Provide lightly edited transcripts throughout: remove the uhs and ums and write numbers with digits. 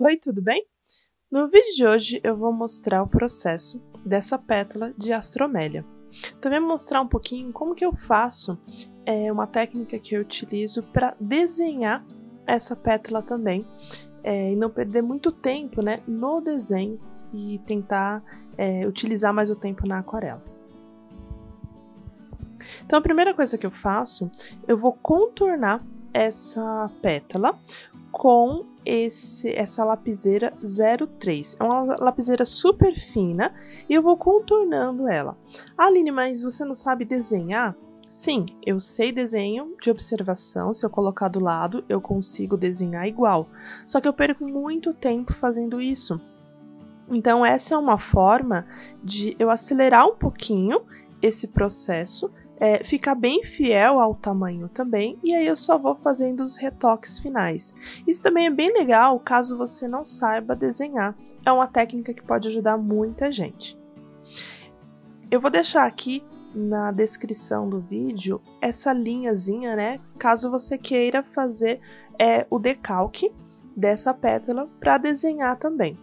Oi, tudo bem? No vídeo de hoje eu vou mostrar o processo dessa pétala de Astromélia. Também mostrar um pouquinho como que eu faço uma técnica que eu utilizo para desenhar essa pétala também e não perder muito tempo, né, no desenho e tentar utilizar mais o tempo na aquarela. Então a primeira coisa que eu faço, eu vou contornar essa pétala com essa lapiseira 03. É uma lapiseira super fina e eu vou contornando ela. Aline, mas você não sabe desenhar? Sim, eu sei desenho de observação, se eu colocar do lado eu consigo desenhar igual. Só que eu perco muito tempo fazendo isso. Então essa é uma forma de eu acelerar um pouquinho esse processo, ficar bem fiel ao tamanho também, e aí eu só vou fazendo os retoques finais. Isso também é bem legal caso você não saiba desenhar, é uma técnica que pode ajudar muita gente. Eu vou deixar aqui na descrição do vídeo essa linhazinha, né, caso você queira fazer o decalque dessa pétala para desenhar também.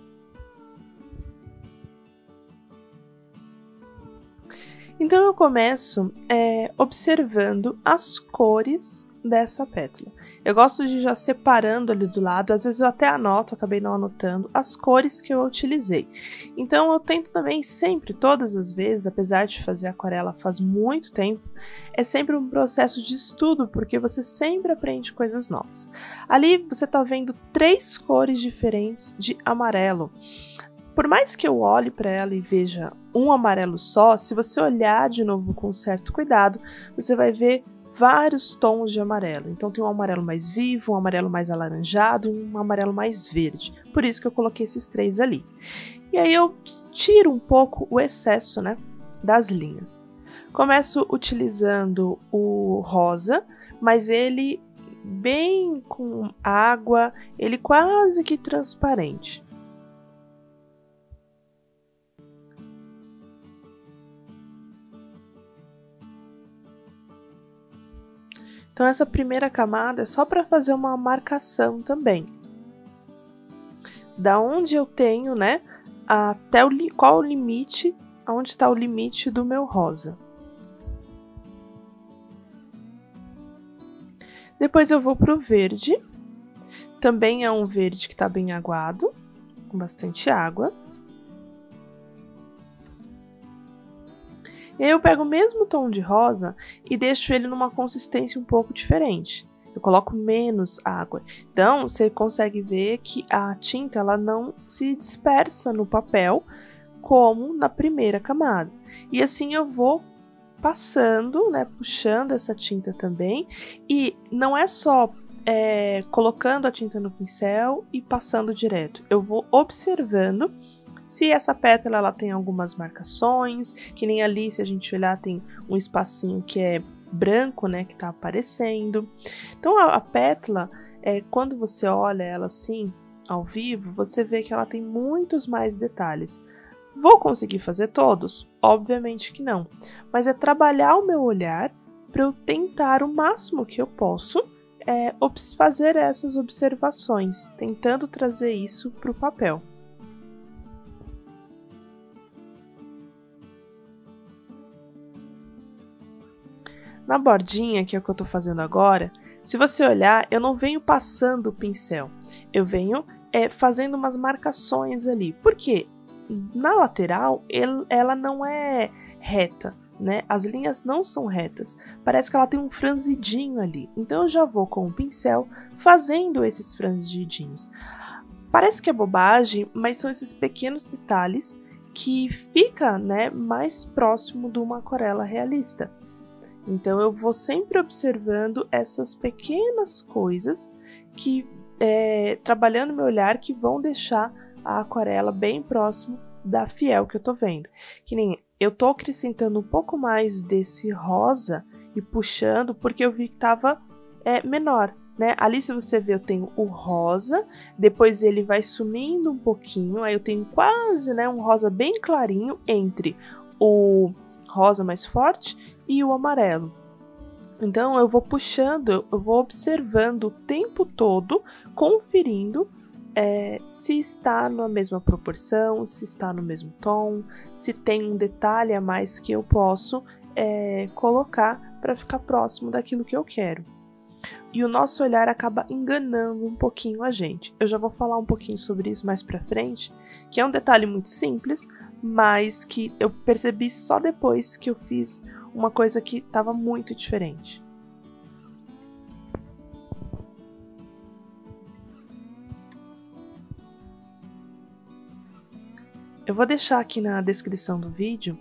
Então eu começo observando as cores dessa pétala. Eu gosto de já separando ali do lado, às vezes eu até anoto, acabei não anotando, as cores que eu utilizei. Então eu tento também sempre, todas as vezes, apesar de fazer aquarela faz muito tempo, é sempre um processo de estudo, porque você sempre aprende coisas novas. Ali você tá vendo 3 cores diferentes de amarelo. Por mais que eu olhe para ela e veja um amarelo só, se você olhar de novo com certo cuidado, você vai ver vários tons de amarelo. Então tem um amarelo mais vivo, um amarelo mais alaranjado e um amarelo mais verde. Por isso que eu coloquei esses 3 ali. E aí eu tiro um pouco o excesso, né, das linhas. Começo utilizando o rosa, mas ele bem com água, ele quase que transparente. Então essa primeira camada é só para fazer uma marcação também. Da onde eu tenho, né, até qual o limite, aonde está o limite do meu rosa. Depois eu vou para o verde. Também é um verde que está bem aguado, com bastante água. E aí eu pego o mesmo tom de rosa e deixo ele numa consistência um pouco diferente. Eu coloco menos água. Então, você consegue ver que a tinta ela não se dispersa no papel como na primeira camada. E assim eu vou passando, né, puxando essa tinta também. E não é só colocando a tinta no pincel e passando direto. Eu vou observando se essa pétala ela tem algumas marcações, que nem ali, se a gente olhar, tem um espacinho que é branco, né, que tá aparecendo. Então a pétala, quando você olha ela assim, ao vivo, você vê que ela tem muitos mais detalhes. Vou conseguir fazer todos? Obviamente que não, mas é trabalhar o meu olhar para eu tentar o máximo que eu posso fazer essas observações, tentando trazer isso para o papel. Na bordinha, que é o que eu tô fazendo agora, se você olhar, eu não venho passando o pincel, eu venho fazendo umas marcações ali. Por quê? Na lateral, ela não é reta, né? As linhas não são retas, parece que ela tem um franzidinho ali. Então eu já vou com o pincel fazendo esses franzidinhos. Parece que é bobagem, mas são esses pequenos detalhes que fica, né, mais próximo de uma aquarela realista. Então eu vou sempre observando essas pequenas coisas que, trabalhando meu olhar, que vão deixar a aquarela bem próximo da fiel que eu tô vendo. Que nem eu tô acrescentando um pouco mais desse rosa e puxando porque eu vi que tava menor, né? Ali, se você ver, eu tenho o rosa, depois ele vai sumindo um pouquinho, aí eu tenho quase, né, um rosa bem clarinho entre o rosa mais forte e o amarelo. Então eu vou puxando, eu vou observando o tempo todo, conferindo se está na mesma proporção, se está no mesmo tom, se tem um detalhe a mais que eu posso colocar para ficar próximo daquilo que eu quero. E o nosso olhar acaba enganando um pouquinho a gente. Eu já vou falar um pouquinho sobre isso mais pra frente, que é um detalhe muito simples, mas que eu percebi só depois que eu fiz uma coisa que estava muito diferente. Eu vou deixar aqui na descrição do vídeo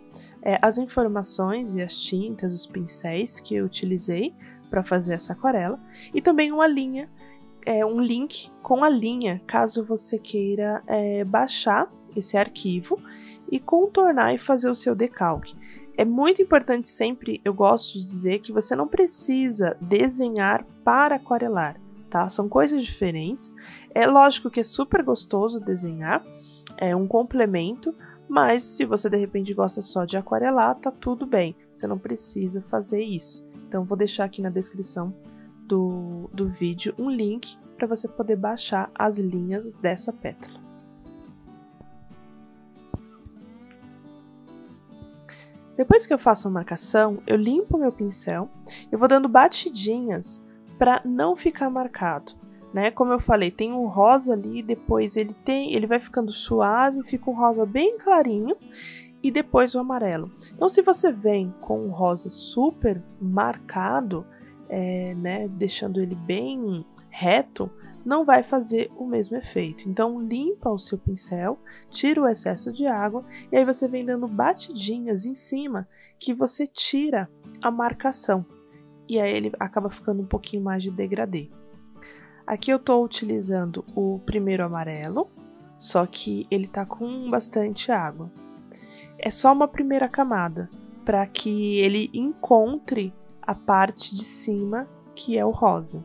as informações e as tintas, os pincéis que eu utilizei para fazer essa aquarela e também uma linha, um link com a linha, caso você queira baixar esse arquivo e contornar e fazer o seu decalque. É muito importante sempre, eu gosto de dizer que você não precisa desenhar para aquarelar, tá? São coisas diferentes. É lógico que é super gostoso desenhar, é um complemento, mas se você de repente gosta só de aquarelar, tá tudo bem, você não precisa fazer isso. Então vou deixar aqui na descrição do vídeo um link para você poder baixar as linhas dessa pétala. Depois que eu faço a marcação, eu limpo meu pincel e vou dando batidinhas para não ficar marcado, né? Como eu falei, tem um rosa ali, depois ele vai ficando suave, fica um rosa bem clarinho e depois o amarelo. Então, se você vem com um rosa super marcado, né, deixando ele bem reto, não vai fazer o mesmo efeito. Então, limpa o seu pincel, tira o excesso de água e aí você vem dando batidinhas em cima que você tira a marcação. E aí ele acaba ficando um pouquinho mais de degradê. Aqui eu estou utilizando o primeiro amarelo, só que ele tá com bastante água. É só uma primeira camada, para que ele encontre a parte de cima, que é o rosa.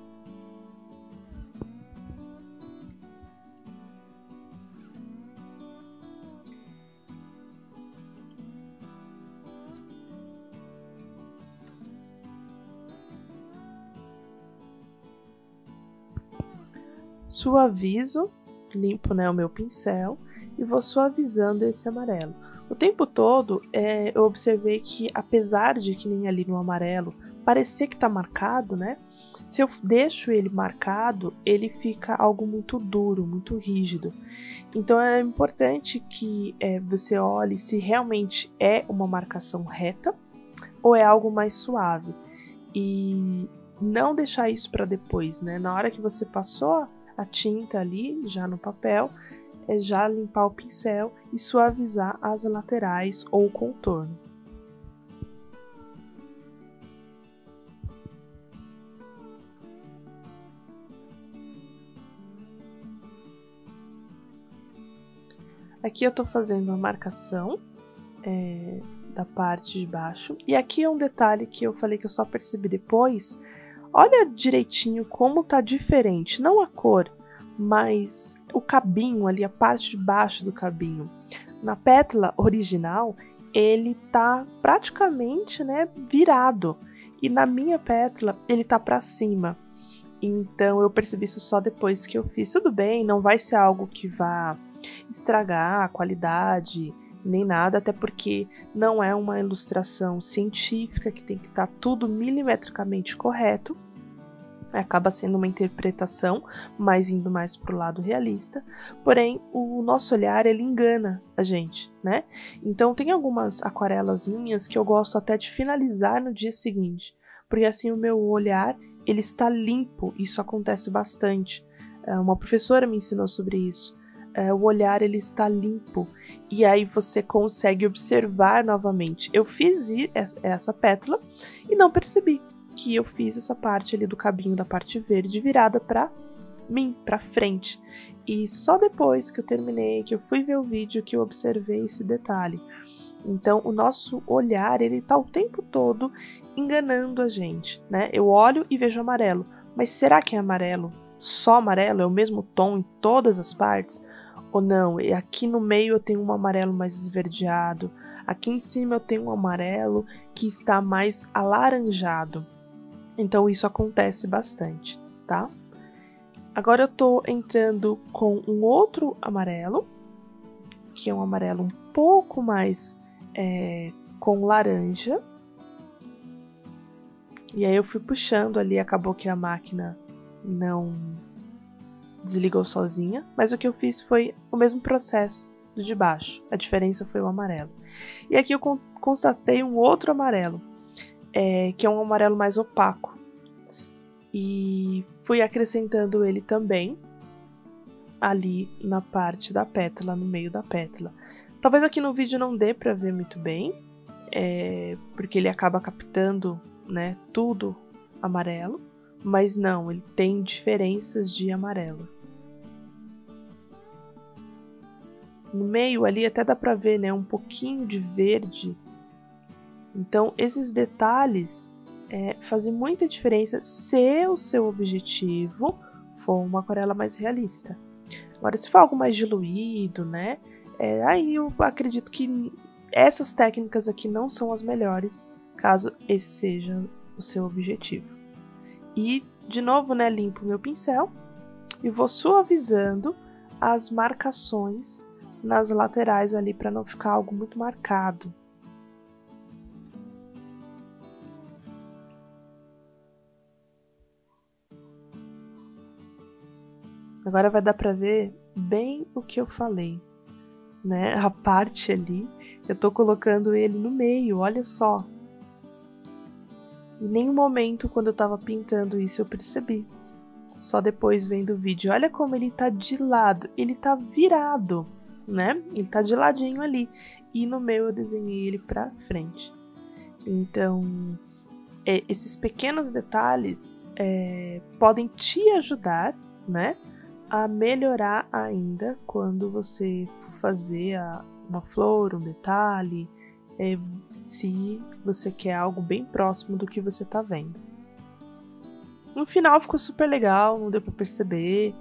Suavizo, limpo, né, o meu pincel e vou suavizando esse amarelo. O tempo todo eu observei que, apesar de que nem ali no amarelo parecer que tá marcado, né? Se eu deixo ele marcado, ele fica algo muito duro, muito rígido. Então é importante que você olhe se realmente é uma marcação reta ou é algo mais suave. E não deixar isso para depois, né? Na hora que você passou a tinta ali, já no papel, é já limpar o pincel e suavizar as laterais ou o contorno. Aqui eu tô fazendo a marcação da parte de baixo. E aqui é um detalhe que eu falei que eu só percebi depois. Olha direitinho como tá diferente, não a cor, mas o cabinho ali, a parte de baixo do cabinho. Na pétala original, ele tá praticamente, né, virado. E na minha pétala, ele tá para cima. Então eu percebi isso só depois que eu fiz. Tudo bem, não vai ser algo que vá estragar a qualidade, nem nada, até porque não é uma ilustração científica que tem que estar tudo milimetricamente correto. Acaba sendo uma interpretação, mas indo mais para o lado realista. Porém, o nosso olhar, ele engana a gente, né? Então, tem algumas aquarelas minhas que eu gosto até de finalizar no dia seguinte, porque assim o meu olhar, ele está limpo. Isso acontece bastante. Uma professora me ensinou sobre isso. O olhar, ele está limpo e aí você consegue observar novamente. Eu fiz essa pétala e não percebi que eu fiz essa parte ali do cabinho da parte verde virada para mim, para frente. E só depois que eu terminei, que eu fui ver o vídeo, que eu observei esse detalhe. Então, o nosso olhar, ele tá o tempo todo enganando a gente, né? Eu olho e vejo amarelo, mas será que é amarelo? Só amarelo? É o mesmo tom em todas as partes? Ou não? E aqui no meio eu tenho um amarelo mais esverdeado, aqui em cima eu tenho um amarelo que está mais alaranjado. Então isso acontece bastante, tá? Agora eu tô entrando com um outro amarelo, que é um amarelo um pouco mais com laranja. E aí eu fui puxando ali, acabou que a máquina não desligou sozinha, mas o que eu fiz foi o mesmo processo do de baixo, a diferença foi o amarelo. E aqui eu constatei um outro amarelo, que é um amarelo mais opaco, e fui acrescentando ele também ali na parte da pétala, no meio da pétala. Talvez aqui no vídeo não dê pra ver muito bem, porque ele acaba captando, né, tudo amarelo, mas não, ele tem diferenças de amarelo. No meio ali até dá pra ver, né, um pouquinho de verde. Então esses detalhes fazem muita diferença se o seu objetivo for uma aquarela mais realista. Agora, se for algo mais diluído, né, aí eu acredito que essas técnicas aqui não são as melhores, caso esse seja o seu objetivo. E, de novo, né, limpo meu pincel e vou suavizando as marcações nas laterais ali para não ficar algo muito marcado. Agora vai dar para ver bem o que eu falei, né? A parte ali, eu tô colocando ele no meio, olha só. Em nenhum momento, quando eu tava pintando isso, eu percebi. Só depois vendo o vídeo. Olha como ele tá de lado, ele tá virado, né? Ele tá de ladinho ali. E no meu eu desenhei ele pra frente. Então, esses pequenos detalhes podem te ajudar, né? A melhorar ainda quando você for fazer uma flor, um detalhe, se você quer algo bem próximo do que você tá vendo. No final ficou super legal, não deu para perceber,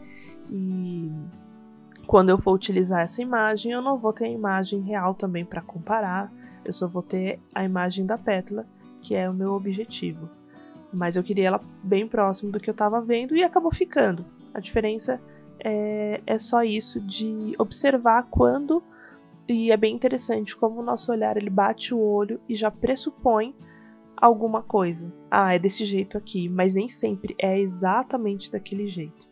e quando eu for utilizar essa imagem, eu não vou ter a imagem real também para comparar, eu só vou ter a imagem da pétala, que é o meu objetivo. Mas eu queria ela bem próximo do que eu estava vendo e acabou ficando. A diferença é só isso de observar quando, e é bem interessante como o nosso olhar ele bate o olho e já pressupõe alguma coisa. Ah, é desse jeito aqui, mas nem sempre é exatamente daquele jeito.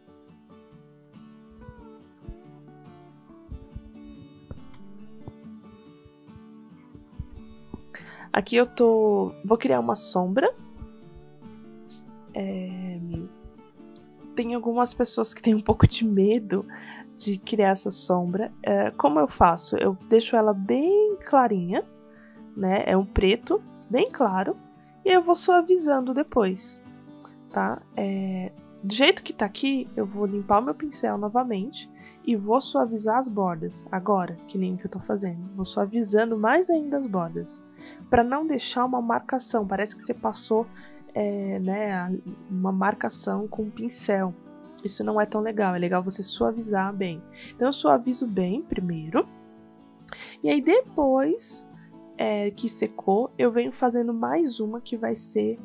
Aqui eu vou criar uma sombra. Tem algumas pessoas que têm um pouco de medo de criar essa sombra. Como eu faço? Eu deixo ela bem clarinha, né? É um preto bem claro. E eu vou suavizando depois, tá? Do jeito que tá aqui, eu vou limpar o meu pincel novamente e vou suavizar as bordas. Agora, que nem o que eu tô fazendo. Vou suavizando mais ainda as bordas. Pra não deixar uma marcação. Parece que você passou né, uma marcação com o pincel. Isso não é tão legal. É legal você suavizar bem. Então eu suavizo bem primeiro. E aí depois que secou, eu venho fazendo mais uma que vai ser...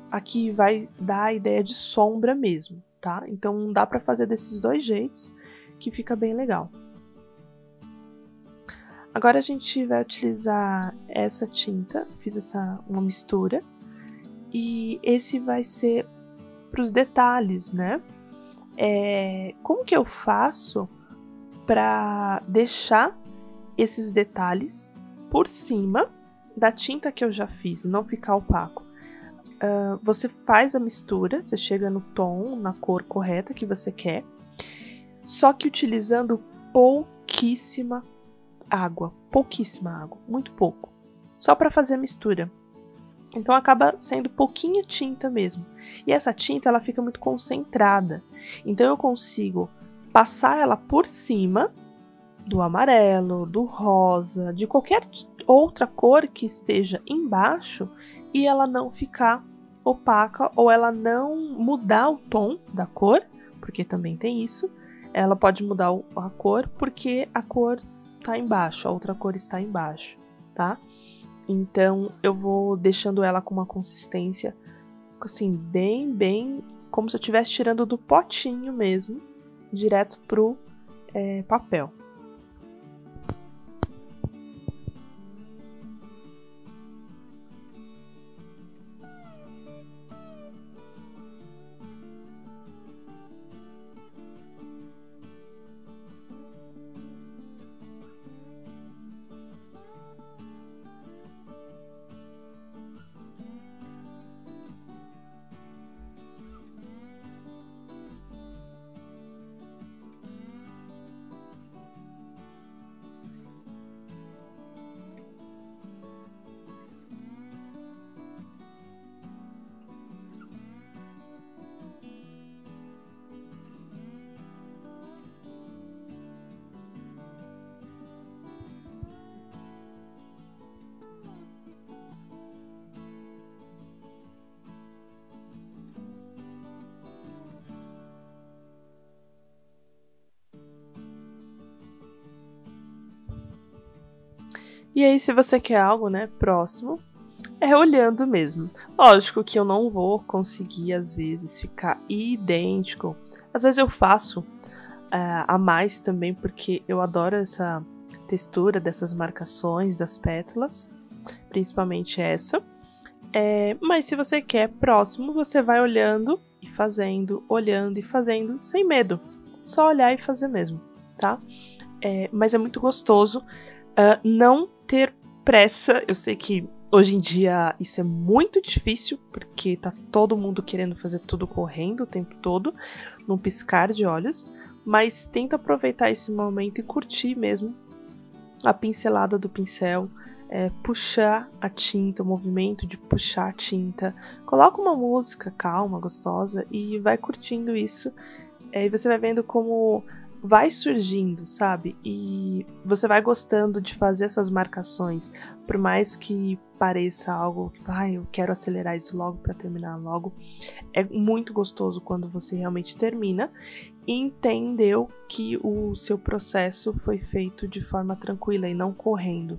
Aqui vai dar a ideia de sombra mesmo, tá? Então dá pra fazer desses dois jeitos que fica bem legal. Agora a gente vai utilizar essa tinta, fiz uma mistura. E esse vai ser para os detalhes, né? Como que eu faço para deixar esses detalhes por cima da tinta que eu já fiz, não ficar opaco? Você faz a mistura, você chega no tom, na cor correta que você quer, só que utilizando pouquíssima água, muito pouco, só para fazer a mistura. Então acaba sendo pouquinha tinta mesmo. E essa tinta ela fica muito concentrada. Então eu consigo passar ela por cima do amarelo, do rosa, de qualquer outra cor que esteja embaixo e ela não ficar opaca ou ela não mudar o tom da cor, porque também tem isso. Ela pode mudar a cor porque a cor está embaixo, a outra cor está embaixo, tá? Então eu vou deixando ela com uma consistência assim bem como se eu estivesse tirando do potinho mesmo, direto pro papel. E aí, se você quer algo, né, próximo, é olhando mesmo. Lógico que eu não vou conseguir, às vezes, ficar idêntico. Às vezes eu faço a mais também, porque eu adoro essa textura dessas marcações das pétalas, principalmente essa. Mas se você quer próximo, você vai olhando e fazendo, olhando e fazendo, sem medo. Só olhar e fazer mesmo, tá? Mas é muito gostoso não ter pressa. Eu sei que hoje em dia isso é muito difícil, porque tá todo mundo querendo fazer tudo correndo o tempo todo, num piscar de olhos, mas tenta aproveitar esse momento e curtir mesmo a pincelada do pincel, puxar a tinta, o movimento de puxar a tinta. Coloca uma música calma, gostosa e vai curtindo isso. E você vai vendo como vai surgindo, sabe? E você vai gostando de fazer essas marcações, por mais que pareça algo que, eu quero acelerar isso logo para terminar logo. É muito gostoso quando você realmente termina e entendeu que o seu processo foi feito de forma tranquila e não correndo.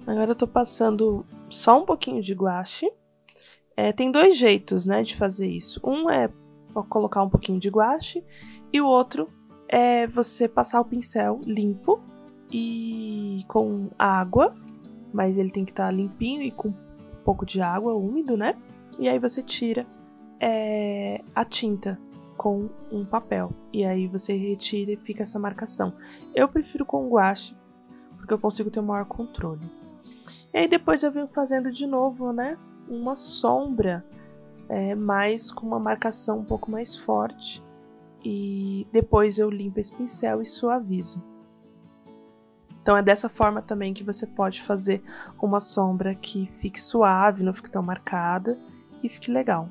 Agora eu tô passando só um pouquinho de guache. Tem dois jeitos, né, de fazer isso. Um é colocar um pouquinho de guache e o outro é você passar o pincel limpo e com água, mas ele tem que estar limpinho e com um pouco de água, úmido, né? E aí você tira a tinta com um papel. E aí você retira e fica essa marcação. Eu prefiro com guache, porque eu consigo ter um maior controle. E aí depois eu venho fazendo de novo, né, uma sombra, mais com uma marcação um pouco mais forte. E depois eu limpo esse pincel e suavizo. Então é dessa forma também que você pode fazer uma sombra que fique suave, não fique tão marcada e fique legal.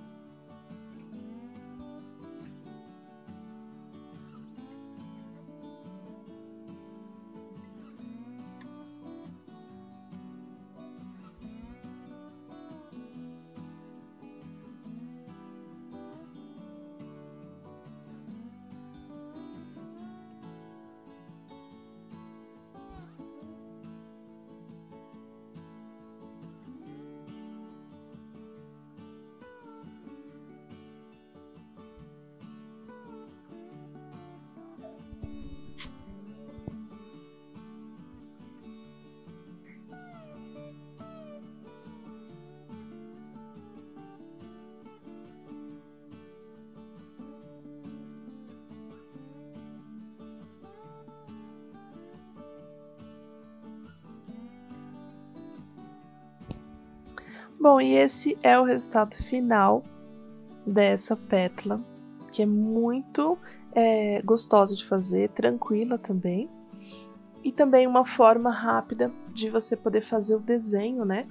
Bom, e esse é o resultado final dessa pétala, que é muito gostosa de fazer, tranquila também. E também uma forma rápida de você poder fazer o desenho, né?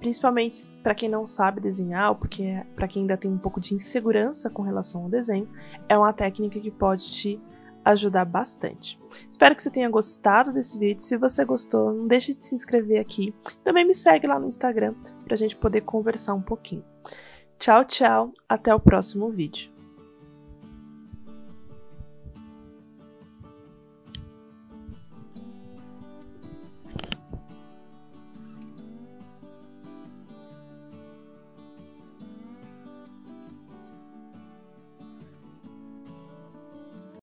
Principalmente para quem não sabe desenhar, ou porque para quem ainda tem um pouco de insegurança com relação ao desenho, é uma técnica que pode te ajudar bastante. Espero que você tenha gostado desse vídeo. Se você gostou, não deixe de se inscrever aqui. Também me segue lá no Instagram para a gente poder conversar um pouquinho. Tchau, tchau. Até o próximo vídeo.